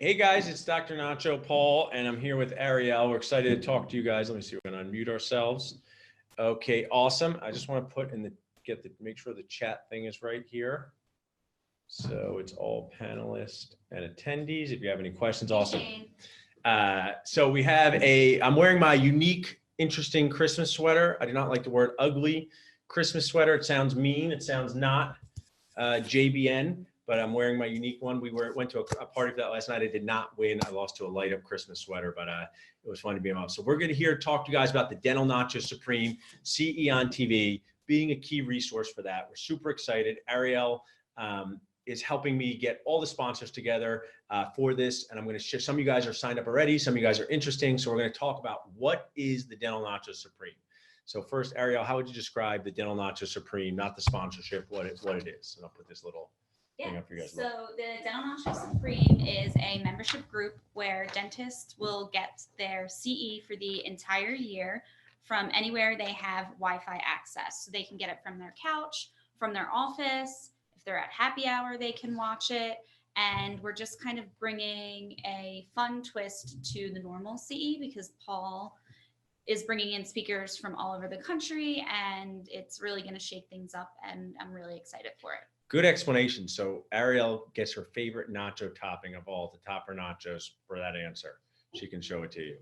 Hey guys, it's Dr. Nacho, Paul, and I'm here with Ariel. We're excited to talk to you guys. Let me see, we're gonna unmute ourselves. Okay, awesome. I just want to put in the, make sure the chat thing is right here. So it's all panelists and attendees. If you have any questions, awesome. So we have I'm wearing my unique, interesting Christmas sweater. I do not like the word ugly Christmas sweater. It sounds mean. It sounds not JBN. But I'm wearing my unique one. We went to a party for that last night. I did not win. I lost to a light up Christmas sweater, but it was fun to be involved. So we're going to talk to you guys about the Dental Nachos Supreme, CE on TV, being a key resource for that. We're super excited. Ariel is helping me get all the sponsors together for this. And I'm going to share, some of you guys are signed up already. Some of you guys are interesting. So we're going to talk about what is the Dental Nachos Supreme. So first, Ariel, how would you describe the Dental Nachos Supreme, not the sponsorship, what it is? And I'll put this little so the Dental Nachos Supreme is a membership group where dentists will get their CE for the entire year from anywhere they have Wi-Fi access. So they can get it from their couch, from their office. If they're at happy hour, they can watch it. And we're just kind of bringing a fun twist to the normal CE because Paul is bringing in speakers from all over the country, and it's really going to shake things up, and I'm really excited for it. Good explanation. So Ariel gets her favorite nacho topping of all, the topper nachos, for that answer. She can show it to you.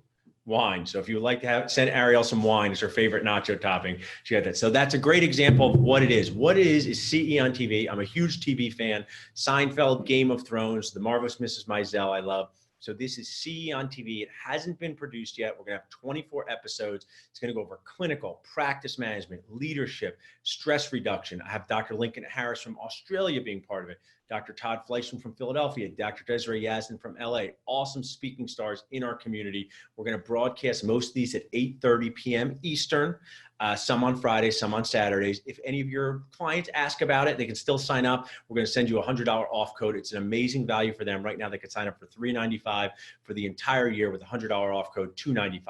Wine. So if you would like to send Ariel some wine, it's her favorite nacho topping. She got that. So that's a great example of what it is. What it is CE on TV. I'm a huge TV fan. Seinfeld, Game of Thrones, The Marvelous Mrs. Maisel, I love. So this is CE on TV. It hasn't bbeen produced yet. We're going to have 24 episodes. It's going to go over clinical, practice management, leadership, stress reduction. I have Dr. Lincoln Harris from Australia being part of it. Dr. Todd Fleischman from Philadelphia, Dr. Desiree Yasmin from LA, awesome speaking stars in our community. We're going to broadcast most of these at 8:30 p.m. Eastern, some on Fridays, some on Saturdays. If any of your clients ask about it, they can still sign up. We're going to send you a $100 off code. It's an amazing value for them. Right now, they can sign up for $395 for the entire year with a $100 off code, $295.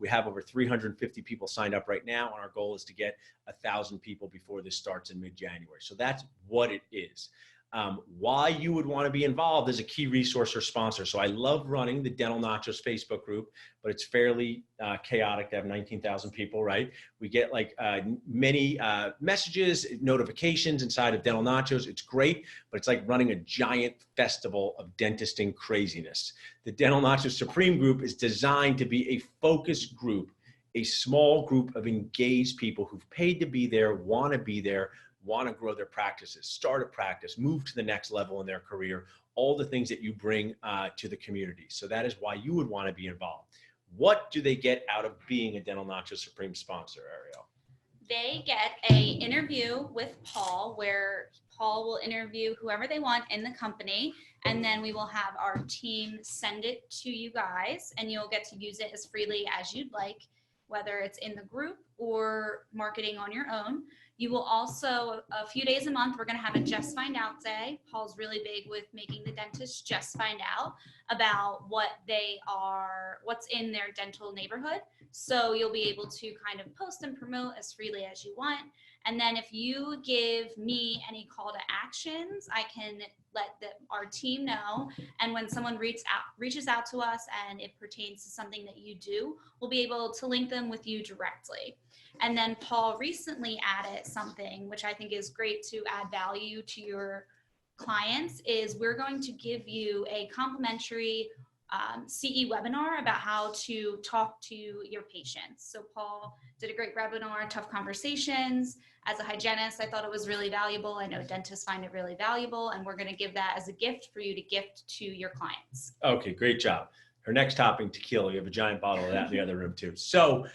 We have over 350 people signed up right now, and our goal is to get 1,000 people before this starts in mid-January. So that's what it is. Why you would want to be involved as a key resource or sponsor. So I love running the Dental Nachos Facebook group, but it's fairly chaotic to have 19,000 people, right? We get like many messages, notifications inside of Dental Nachos. It's great, but it's like running a giant festival of dentisting craziness. The Dental Nachos Supreme group is designed to be a focused group, a small group of engaged people who've paid to be there, want to grow their practices, start a practice, move to the next level in their career, all the things that you bring to the community. So that is why you would want to be involved. What do they get out of being a Dental Nachos Supreme sponsor, Ariel? They get an interview with Paul, where Paul will interview whoever they want in the company, and then we will have our team send it to you guys, and you'll get to use it as freely as you'd like, whether it's in the group or marketing on your own. You will also, a few days a month, we're going to have a Just Find Out Day. Paul's really big with making the dentists just find out about what's in their dental neighborhood. So you'll be able to kind of post and promote as freely as you want. And then if you give me any call to actions, I can let our team know. And when someone reaches out to us and it pertains to something that you do, we'll be able to link them with you directly. And then Paul recently added something which I think is great to add value to your clients, is we're going to give you a complimentary CE webinar about how to talk to your patients. So Paul did a great webinar, Tough Conversations. As a hygienist, I thought it was really valuable. I know dentists find it really valuable, and we're going to give that as a gift for you to gift to your clients. Okay, great job. Her next topping, tequila. You have a giant bottle of that in the other room too. So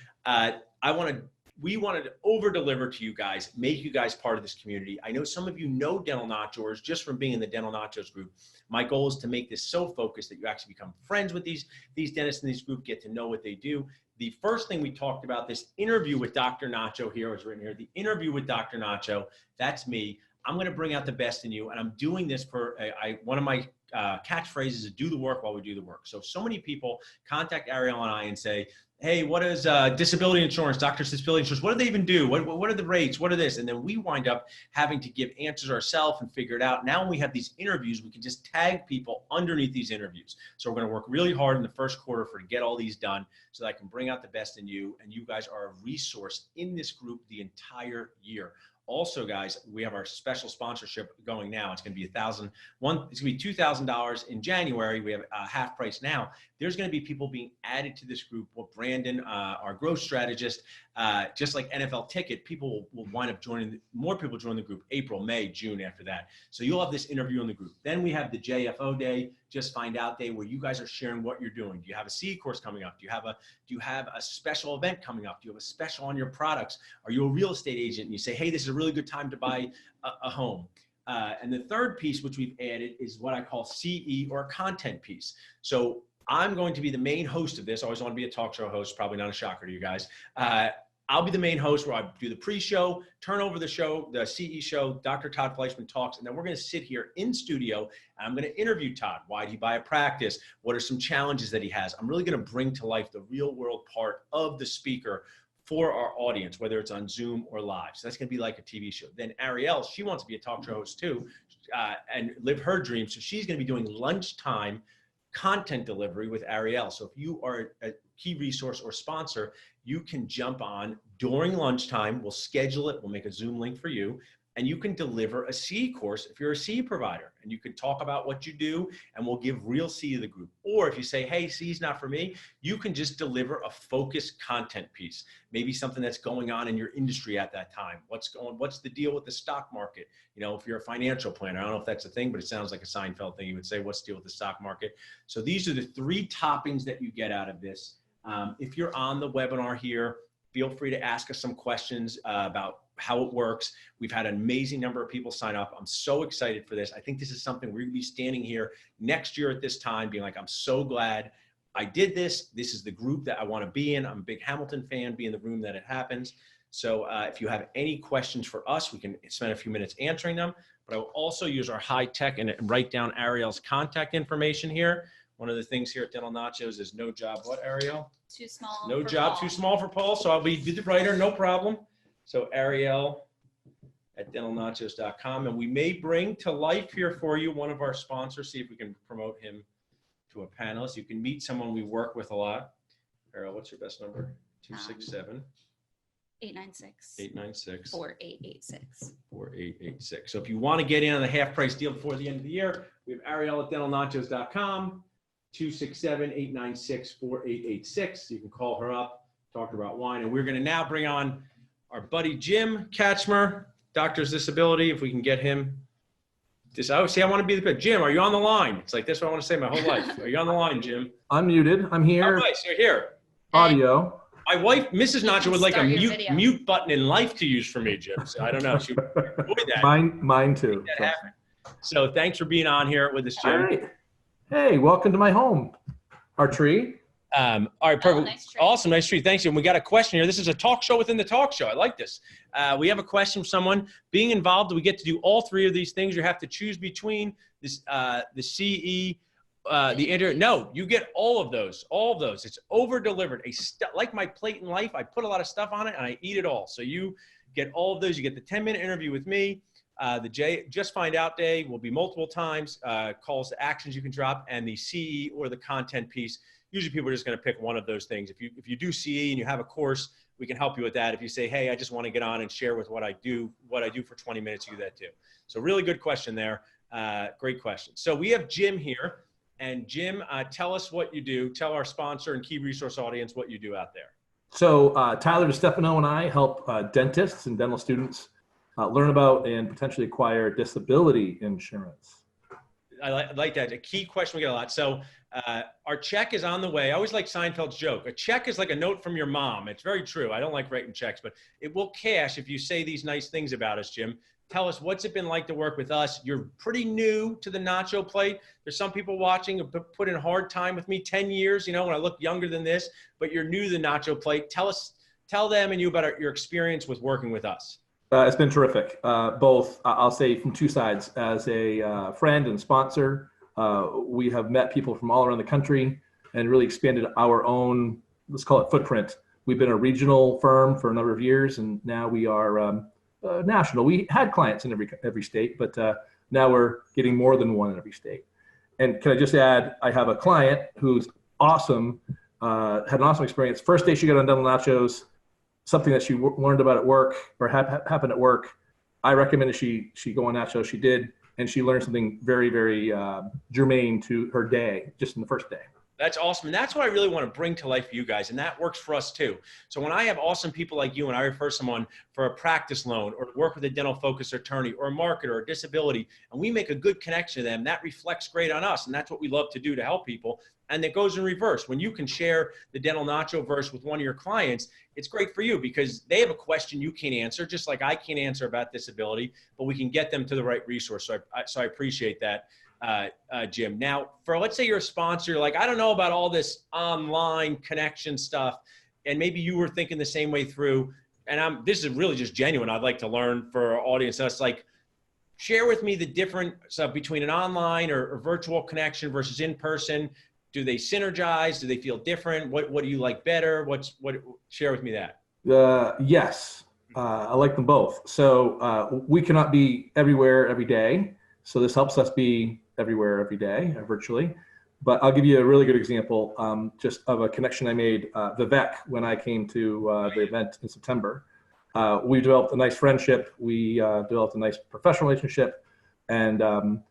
we wanted to over deliver to you guys, make you guys part of this community. I know some of you know Dental Nachos just from being in the Dental Nachos group. My goal is to make this so focused that you actually become friends with these dentists in this group, get to know what they do. The first thing we talked about, this interview with Dr. Nacho here, was written here, the interview with Dr. Nacho, that's me. I'm going to bring out the best in you. And I'm doing this for one of my catchphrases is do the work while we do the work. So many people contact Ariel and I and say, hey, what is disability insurance, doctor's disability insurance? What do they even do? What are the rates? What are this? And then we wind up having to give answers ourselves and figure it out. Now when we have these interviews, we can just tag people underneath these interviews. So we're going to work really hard in the first quarter to get all these done so that I can bring out the best in you. And you guys are a resource in this group the entire year. Also, guys, we have our special sponsorship going now. It's going to be it's going to be $2,000 in January. We have half price now. There's going to be people being added to this group. Well, Brandon, our growth strategist, just like NFL Ticket, people will wind up joining. More people join the group April, May, June after that. So you'll have this interview in the group. Then we have the JFO Day, Just Find Out Day, where you guys are sharing what you're doing. Do you have a CE course coming up? Do you have a special event coming up? Do you have a special on your products? Are you a real estate agent and you say, hey, this is a really good time to buy a home? And the third piece, which we've added, is what I call CE or content piece. So I'm going to be the main host of this. I always want to be a talk show host, probably not a shocker to you guys. I'll be the main host where I do the pre-show, turn over the show, the CE show, Dr. Todd Fleischman talks, and then we're going to sit here in studio and I'm going to interview Todd. Why did he buy a practice? What are some challenges that he has? I'm really going to bring to life the real world part of the speaker for our audience, whether it's on Zoom or live. So that's going to be like a TV show. Then Ariel, she wants to be a talk show host too, and live her dream. So she's going to be doing lunchtime content delivery with Ariel. So if you are a key resource or sponsor, you can jump on during lunchtime. We'll schedule it. We'll make a Zoom link for you. And you can deliver a CE course if you're a CE provider. And you can talk about what you do, and we'll give real CE to the group. Or if you say, hey, CE is not for me, you can just deliver a focused content piece. Maybe something that's going on in your industry at that time. What's the deal with the stock market? You know, if you're a financial planner, I don't know if that's a thing, but it sounds like a Seinfeld thing. You would say, what's the deal with the stock market? So these are the 3 toppings that you get out of this. If you're on the webinar here, feel free to ask us some questions about how it works. We've had an amazing number of people sign up. I'm so excited for this. I think this is something we're gonna be standing here next year at this time being like, I'm so glad I did this. This is the group that I wanna be in. I'm a big Hamilton fan, be in the room that it happens. So if you have any questions for us, we can spend a few minutes answering them, but I will also use our high tech and write down Ariel's contact information here. One of the things here at Dental Nachos is no job, what, Ariel? Too small. No for job, Paul. too small for Paul, so I'll be the writer, no problem. So Ariel at dentalnachos.com, and we may bring to life here for you one of our sponsors, see if we can promote him to a panelist. You can meet someone we work with a lot. Ariel, what's your best number? 267 896 896 4886. 4886. So if you want to get in on the half price deal before the end of the year, we have Ariel at dentalnachos.com, 267-896-4886. You can call her up, talk about wine. And we're going to now bring on our buddy Jim Katchmer, Doctor's Disability, if we can get him. I want to be the Jim, are you on the line? It's like this what I want to say my whole life. Are you on the line, Jim? I'm muted. I'm here. Oh, nice. You're here. Audio. My wife, Mrs. Nacho, would like a Start your mute button in life to use for me, Jim. So I don't know. She would avoid that. Mine too. Make that happen. So thanks for being on here with us, Jim. All right. Hey, welcome to my home. Our tree. All right, perfect. Nice tree. Awesome, nice tree. Thanks. And we got a question here. This is a talk show within the talk show. I like this. We have a question from someone. Being involved, we get to do all 3 of these things. You have to choose between this, the CE, no, you get all of those. It's over delivered. Like my plate in life, I put a lot of stuff on it and I eat it all. So you get all of those. You get the 10-minute interview with me. The Just Find Out Day will be multiple times, calls to actions you can drop, and the CE or the content piece. Usually people are just going to pick one of those things. If you do CE and you have a course, we can help you with that. If you say, hey, I just want to get on and share with what I do for 20 minutes, you do that too. So really good question there. Great question. So we have Jim here. And Jim, tell us what you do. Tell our sponsor and key resource audience what you do out there. So Tyler DeStefano and I help dentists and dental students learn about and potentially acquire disability insurance. I like that. A key question we get a lot. So our check is on the way. I always like Seinfeld's joke. A check is like a note from your mom. It's very true. I don't like writing checks, but it will cash if you say these nice things about us, Jim. Tell us, what's it been like to work with us? You're pretty new to the Nacho plate. There's some people watching who put in a hard time with me, 10 years, when I look younger than this, but you're new to the Nacho plate. Tell them and you about your experience with working with us. It's been terrific. Both, I'll say from two sides. As a friend and sponsor, we have met people from all around the country and really expanded our own, let's call it footprint. We've been a regional firm for a number of years, and now we are national. We had clients in every state, but now we're getting more than one in every state. And can I just add, I have a client who's awesome, had an awesome experience. First day she got on Dental Nachos, something that she learned about at work or happened at work. I recommended she go on Nacho. She did, and she learned something very, very germane to her day just in the first day. That's awesome. And that's what I really want to bring to life for you guys. And that works for us too. So when I have awesome people like you and I refer someone for a practice loan or work with a dental focused attorney or a marketer or a disability, and we make a good connection to them, that reflects great on us. And that's what we love to do to help people. And it goes in reverse. When you can share the Dental Nacho verse with one of your clients, it's great for you because they have a question you can't answer, just like I can't answer about disability, but we can get them to the right resource. So I appreciate that. Jim. Now, for let's say you're a sponsor, you're like, I don't know about all this online connection stuff, and maybe you were thinking the same way through. And this is really just genuine. I'd like to learn for our audience. That's like, share with me the difference between an online or virtual connection versus in person. Do they synergize? Do they feel different? What do you like better? Share with me that. Yes, I like them both. So we cannot be everywhere every day. So this helps us be everywhere every day, virtually. But I'll give you a really good example just of a connection I made, Vivek, when I came to the event in September. We developed a nice friendship. We developed a nice professional relationship. And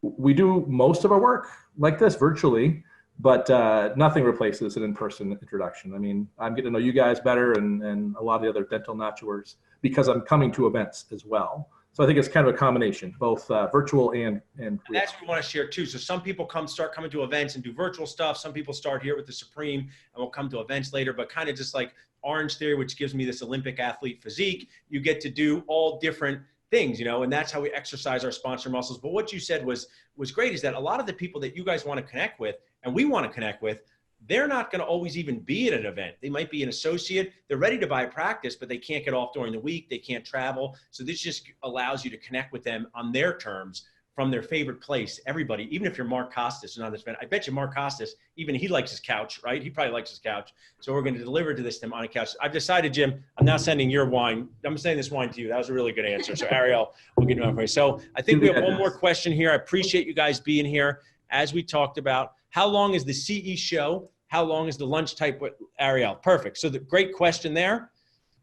we do most of our work like this virtually, but nothing replaces an in-person introduction. I mean, I'm getting to know you guys better and a lot of the other dental Nachoers because I'm coming to events as well. So I think it's kind of a combination, both virtual and that's what we want to share too. So some people start coming to events and do virtual stuff. Some people start here with the Supreme and will come to events later, but kind of just like Orange Theory, which gives me this Olympic athlete physique, you get to do all different things, and that's how we exercise our sponsor muscles. But what you said was great, is that a lot of the people that you guys want to connect with and we want to connect with, they're not going to always even be at an event. They might be an associate. They're ready to buy practice, but they can't get off during the week. They can't travel. So this just allows you to connect with them on their terms from their favorite place. Everybody, even if you're Mark Costas and on this event, I bet you Mark Costas, even he likes his couch, right? He probably likes his couch. So we're going to deliver to this to him on a couch. I've decided, Jim, I'm now sending your wine. I'm sending this wine to you. That was a really good answer. So Ariel, we'll get him out for you. So I think we have one more question here. I appreciate you guys being here. As we talked about, how long is the CE show? How long is the lunch type with Ariel? Perfect. So the great question there.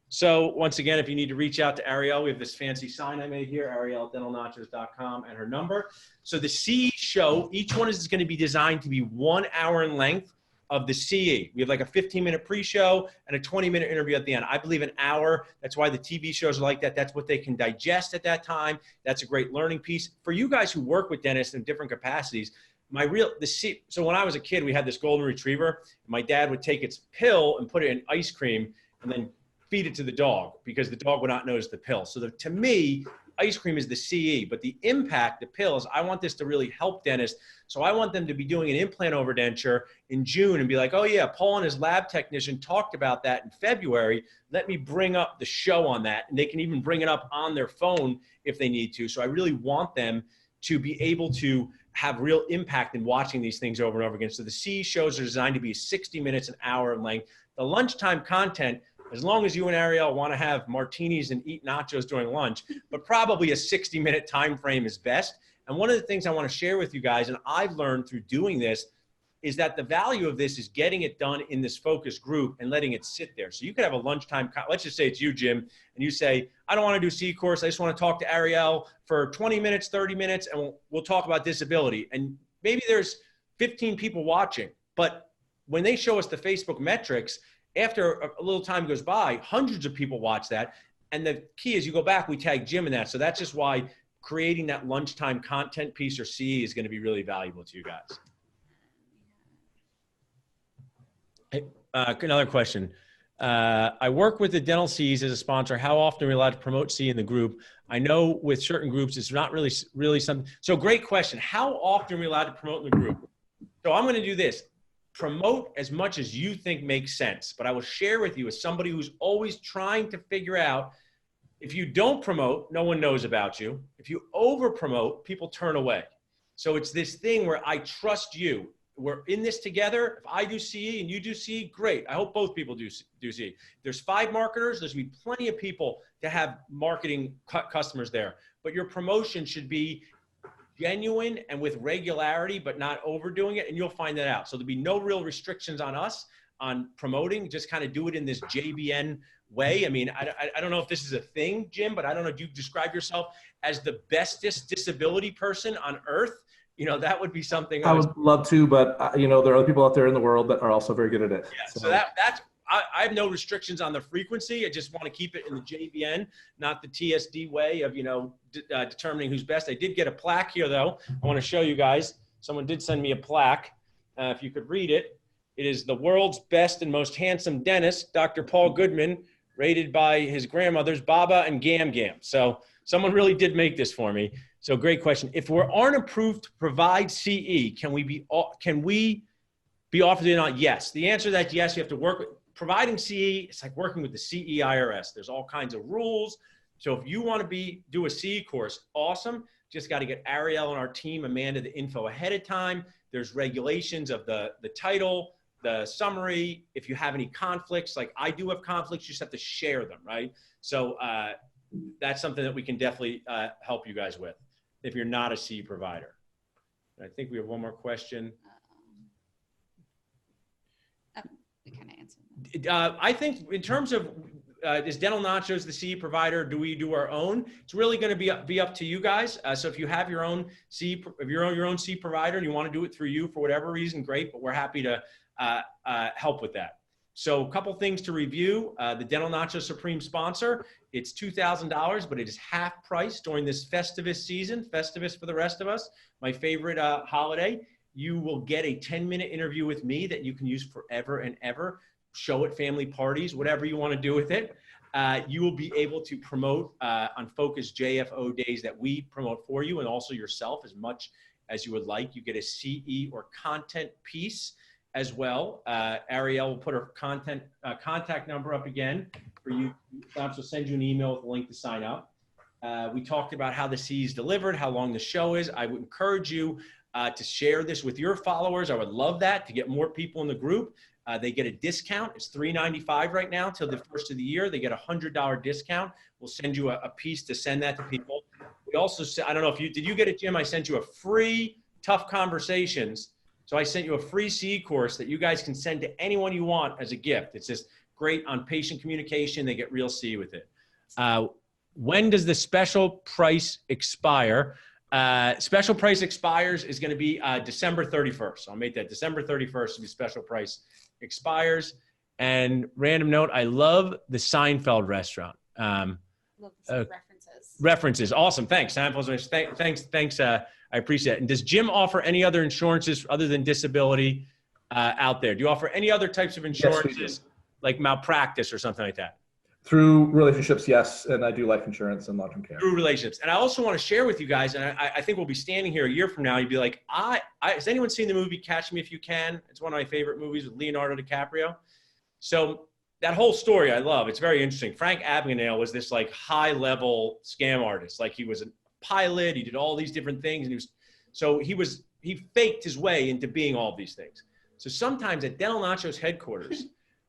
So once again, if you need to reach out to Ariel, we have this fancy sign I made here, arieldentalnachos.com, and her number. So the CE show, each one is going to be designed to be 1 hour in length of the CE. We have like a 15-minute pre-show and a 20-minute interview at the end. I believe an hour. That's why the TV shows are like that. That's what they can digest at that time. That's a great learning piece. For you guys who work with dentists in different capacities, so when I was a kid, we had this golden retriever. My dad would take its pill and put it in ice cream and then feed it to the dog because the dog would not notice the pill. So to me, ice cream is the CE, but the impact, the pills, I want this to really help dentists. So I want them to be doing an implant overdenture in June and be like, oh yeah, Paul and his lab technician talked about that in February. Let me bring up the show on that. And they can even bring it up on their phone if they need to. So I really want them to be able to have real impact in watching these things over and over again. So the CE shows are designed to be 60 minutes, an hour in length. The lunchtime content, as long as you and Ariel want to have martinis and eat nachos during lunch, but probably a 60-minute time frame is best. And one of the things I want to share with you guys, and I've learned through doing this, is that the value of this is getting it done in this focus group and letting it sit there. So you could have a lunchtime, let's just say it's you, Jim, and you say, I don't want to do C course. I just want to talk to Ariel for 20 minutes, 30 minutes, and we'll talk about disability. And maybe there's 15 people watching, but when they show us the Facebook metrics, after a little time goes by, hundreds of people watch that. And the key is you go back, we tag Jim in that. So that's just why creating that lunchtime content piece or CE is going to be really valuable to you guys. Another question. I work with the dental Cs as a sponsor. How often are we allowed to promote C in the group? I know with certain groups, it's not really something. So great question. How often are we allowed to promote in the group? So I'm going to do this. Promote as much as you think makes sense. But I will share with you as somebody who's always trying to figure out, If you don't promote, no one knows about you. If you over promote, people turn away. So it's this thing where I trust you. We're in this together. If I do CE and you do CE, great. I hope both people do CE. There's 5 marketers. There's going to be plenty of people to have marketing customers there. But your promotion should be genuine and with regularity, but not overdoing it. And you'll find that out. So there'll be no real restrictions on us on promoting. Just kind of do it in this JBN way. I mean, I don't know if this is a thing, Jim, but I don't know. Do you describe yourself as the bestest disability person on earth? You know, that would be something I would love to, but you know, there are other people out there in the world that are also very good at it. Yeah, so that's, I have no restrictions on the frequency. I just want to keep it in the JVN, not the TSD way of, you know, determining who's best. I did get a plaque here though. I want to show you guys. Someone did send me a plaque. If you could read it, it is the world's best and most handsome dentist, Dr. Paul Goodman, rated by his grandmothers, Baba and Gam Gam. So someone really did make this for me. So great question. If we aren't approved to provide CE, can we be offered it on? Yes. The answer to that is yes. You have to work with providing CE. It's like working with the CE IRS. There's all kinds of rules. So if you want to do a CE course, awesome. Just got to get Ariel and our team, Amanda, the info ahead of time. There's regulations of the title, the summary. If you have any conflicts, like I do have conflicts, you just have to share them, right? So that's something that we can definitely help you guys with if you're not a CE provider. I think we have one more question. We kind of answered. I think in terms of is Dental Nachos the CE provider? Do we do our own? It's really going to be up to you guys. So if you have your own CE, if you're your own CE provider and you want to do it through you for whatever reason, great. But we're happy to help with that. So a couple things to review. The Dental Nachos Supreme sponsor. It's $2,000, but it is half price during this Festivus season. Festivus for the rest of us, my favorite holiday. You will get a 10-minute interview with me that you can use forever and ever. Show at family parties, whatever you want to do with it. You will be able to promote on Focus JFO days that we promote for you and also yourself as much as you would like. You get a CE or content piece as well. Ariel will put her contact number up again for you. She'll send you an email with a link to sign up. We talked about how the CE is delivered, how long the show is. I would encourage you to share this with your followers. I would love that to get more people in the group. They get a discount. It's $395 right now till the first of the year. They get a $100 discount. We'll send you a piece to send that to people. We also, I don't know if did you get it, Jim? I sent you a free Tough Conversations. So I sent you a free CE course that you guys can send to anyone you want as a gift. It's just great on patient communication. They get real CE with it. When does the special price expire? Special price expires is going to be December 31st. I'll make that December 31st to be special price expires. And random note, I love the Seinfeld restaurant. Love the references. References. Awesome. Thanks. Seinfeld. Thanks. I appreciate it. And does Jim offer any other insurances other than disability out there? Do you offer any other types of insurances, yes, like malpractice or something like that? Through relationships, yes. And I do life insurance and long-term care. Through relationships. And I also want to share with you guys, and I think we'll be standing here a year from now, you'd be like, has anyone seen the movie Catch Me If You Can? It's one of my favorite movies with Leonardo DiCaprio. So that whole story I love. It's very interesting. Frank Abagnale was this like high-level scam artist. Like he was a pilot. He did all these different things. And he faked his way into being all these things. So sometimes at Dental Nachos headquarters,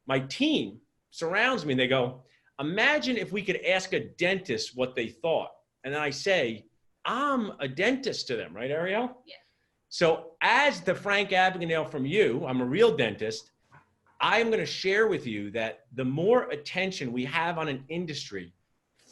my team surrounds me and they go, imagine if we could ask a dentist what they thought. And then I say, I'm a dentist to them, right, Ariel? Yeah. So as the Frank Abagnale from you, I'm a real dentist. I'm going to share with you that the more attention we have on an industry,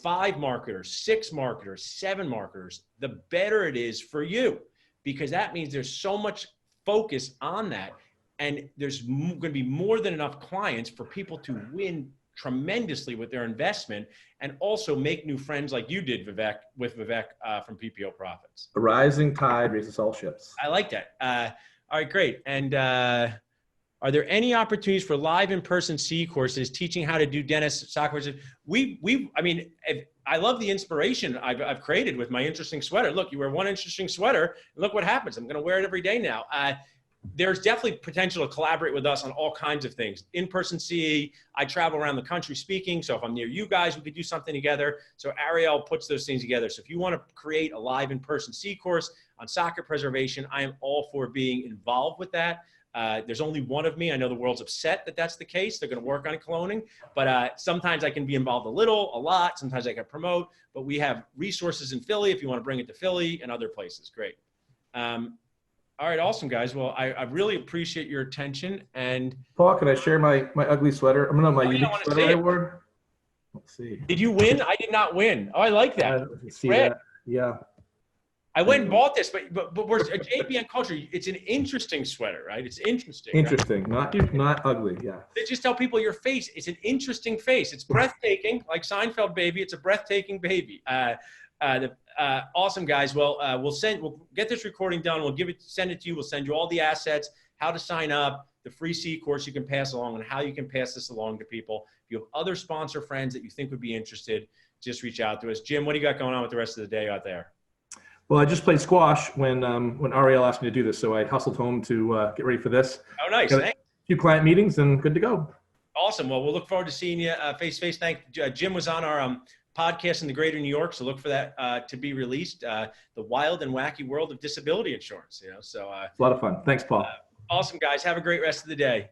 5 marketers, 6 marketers, 7 marketers, the better it is for you, because that means there's so much focus on that. And there's going to be more than enough clients for people to win tremendously with their investment and also make new friends like you did, Vivek, with Vivek from PPO Profits. The rising tide raises all ships. I like that. All right, great. And are there any opportunities for live in-person CE courses teaching how to do dentist software? I love the inspiration I've created with my interesting sweater. Look, you wear one interesting sweater, and look what happens. I'm going to wear it every day now. there's definitely potential to collaborate with us on all kinds of things. In-person CE, I travel around the country speaking. So if I'm near you guys, we could do something together. So Ariel puts those things together. So if you want to create a live in-person C course on socket preservation, I am all for being involved with that. There's only one of me. I know the world's upset that that's the case. They're going to work on cloning, but sometimes I can be involved a little, a lot. Sometimes I can promote, but we have resources in Philly if you want to bring it to Philly and other places. Great. All right, awesome, guys. Well, I really appreciate your attention. And Paul, can I share my ugly sweater? I'm gonna my unique sweater I wore. Let's see. Did you win? I did not win. Oh, I like that. See that? Yeah. I went and bought this, but we're a JPN culture. It's an interesting sweater, right? It's interesting. Interesting, right? not ugly. Yeah. They just tell people your face. It's an interesting face. It's breathtaking, like Seinfeld baby. It's a breathtaking baby. Awesome, guys. Well, we'll get this recording done. We'll send it to you. We'll send you all the assets, how to sign up, the free C course you can pass along, and how you can pass this along to people. If you have other sponsor friends that you think would be interested, just reach out to us. Jim, what do you got going on with the rest of the day out there? Well, I just played squash when Ariel asked me to do this, so I hustled home to get ready for this. Oh, nice. Got a few client meetings and good to go. Awesome. Well, we'll look forward to seeing you face to face. Jim was on our podcast in the greater New York, so look for that to be released. The wild and wacky world of disability insurance. So it's a lot of fun. Thanks, Paul. Awesome, guys. Have a great rest of the day.